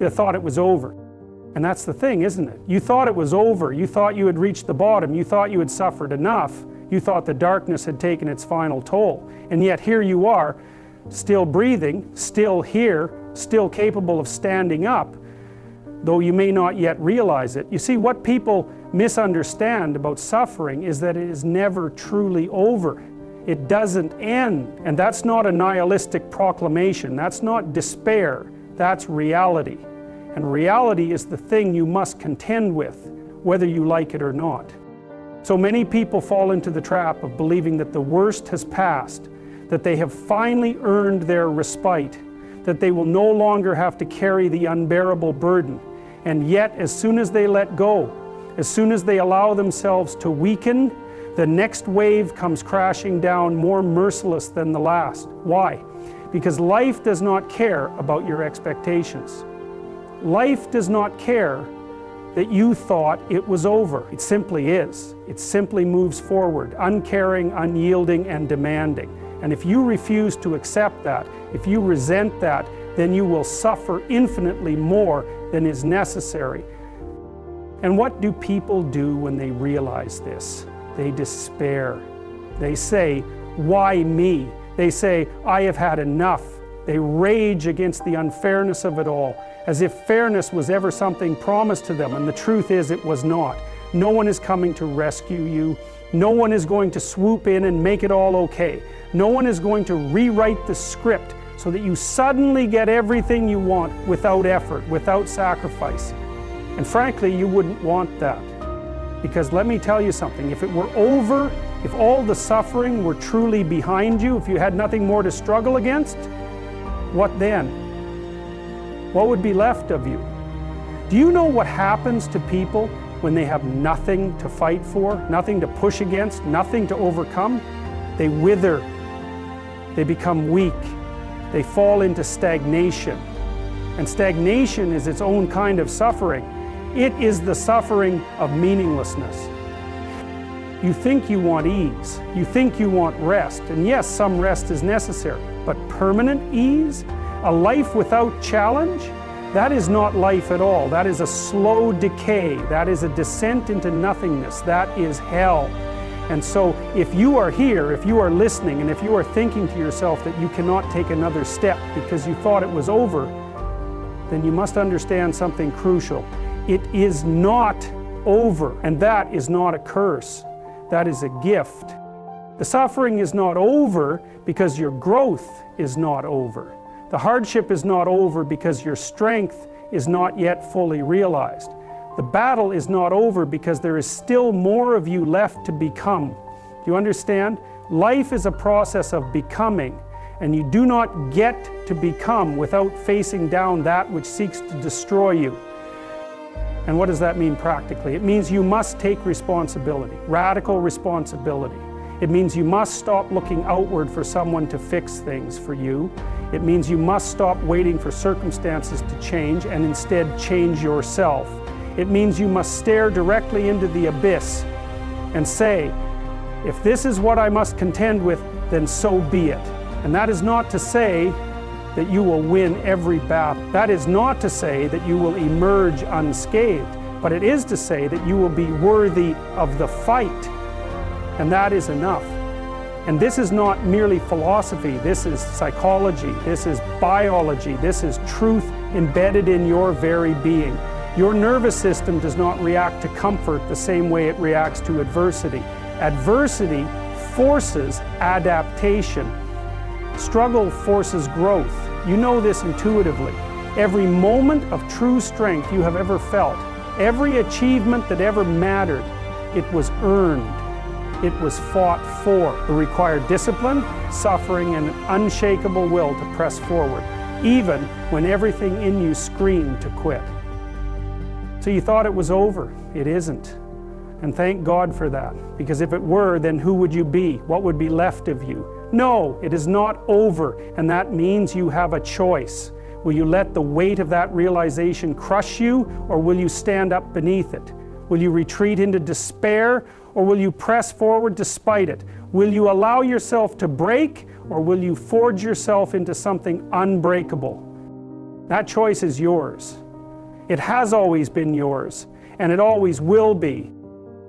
You thought it was over. And that's the thing, isn't it? You thought it was over. You thought you had reached the bottom. You thought you had suffered enough. You thought the darkness had taken its final toll. And yet here you are, still breathing, still here, still capable of standing up, though you may not yet realize it. You see, what people misunderstand about suffering is that it is never truly over. It doesn't end. And that's not a nihilistic proclamation. That's not despair. That's reality. And reality is the thing you must contend with, whether you like it or not. So many people fall into the trap of believing that the worst has passed, that they have finally earned their respite, that they will no longer have to carry the unbearable burden. And yet, as soon as they let go, as soon as they allow themselves to weaken, the next wave comes crashing down more merciless than the last. Why? Because life does not care about your expectations. Life does not care that you thought it was over. It simply is. It simply moves forward, uncaring, unyielding, and demanding. And if you refuse to accept that, if you resent that, then you will suffer infinitely more than is necessary. And what do people do when they realize this? They despair. They say, "Why me?" They say, "I have had enough." They rage against the unfairness of it all, as if fairness was ever something promised to them, and the truth is it was not. No one is coming to rescue you. No one is going to swoop in and make it all okay. No one is going to rewrite the script so that you suddenly get everything you want without effort, without sacrifice. And frankly, you wouldn't want that. Because let me tell you something, if it were over, if all the suffering were truly behind you, if you had nothing more to struggle against, what then? What would be left of you? Do you know what happens to people when they have nothing to fight for, nothing to push against, nothing to overcome? They wither. They become weak. They fall into stagnation. And stagnation is its own kind of suffering. It is the suffering of meaninglessness. You think you want ease. You think you want rest. And yes, some rest is necessary. But permanent ease? A life without challenge? That is not life at all. That is a slow decay. That is a descent into nothingness. That is hell. And so if you are here, if you are listening, and if you are thinking to yourself that you cannot take another step because you thought it was over, then you must understand something crucial. It is not over, and that is not a curse. That is a gift. The suffering is not over because your growth is not over. The hardship is not over because your strength is not yet fully realized. The battle is not over because there is still more of you left to become. Do you understand? Life is a process of becoming, and you do not get to become without facing down that which seeks to destroy you. And what does that mean practically? It means you must take responsibility, radical responsibility. It means you must stop looking outward for someone to fix things for you. It means you must stop waiting for circumstances to change and instead change yourself. It means you must stare directly into the abyss and say, if this is what I must contend with, then so be it. And that is not to say that you will win every battle. That is not to say that you will emerge unscathed, but it is to say that you will be worthy of the fight. And that is enough. And this is not merely philosophy, this is psychology, this is biology, this is truth embedded in your very being. Your nervous system does not react to comfort the same way it reacts to adversity. Adversity forces adaptation. Struggle forces growth. You know this intuitively. Every moment of true strength you have ever felt, every achievement that ever mattered, it was earned. It was fought for. It required discipline, suffering, and an unshakable will to press forward, even when everything in you screamed to quit. So you thought it was over. It isn't. And thank God for that, because if it were, then who would you be? What would be left of you? No, it is not over, and that means you have a choice. Will you let the weight of that realization crush you, or will you stand up beneath it? Will you retreat into despair, or will you press forward despite it? Will you allow yourself to break, or will you forge yourself into something unbreakable? That choice is yours. It has always been yours, and it always will be.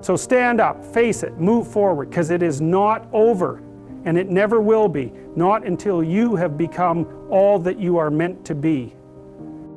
So stand up, face it, move forward, because it is not over, and it never will be, not until you have become all that you are meant to be.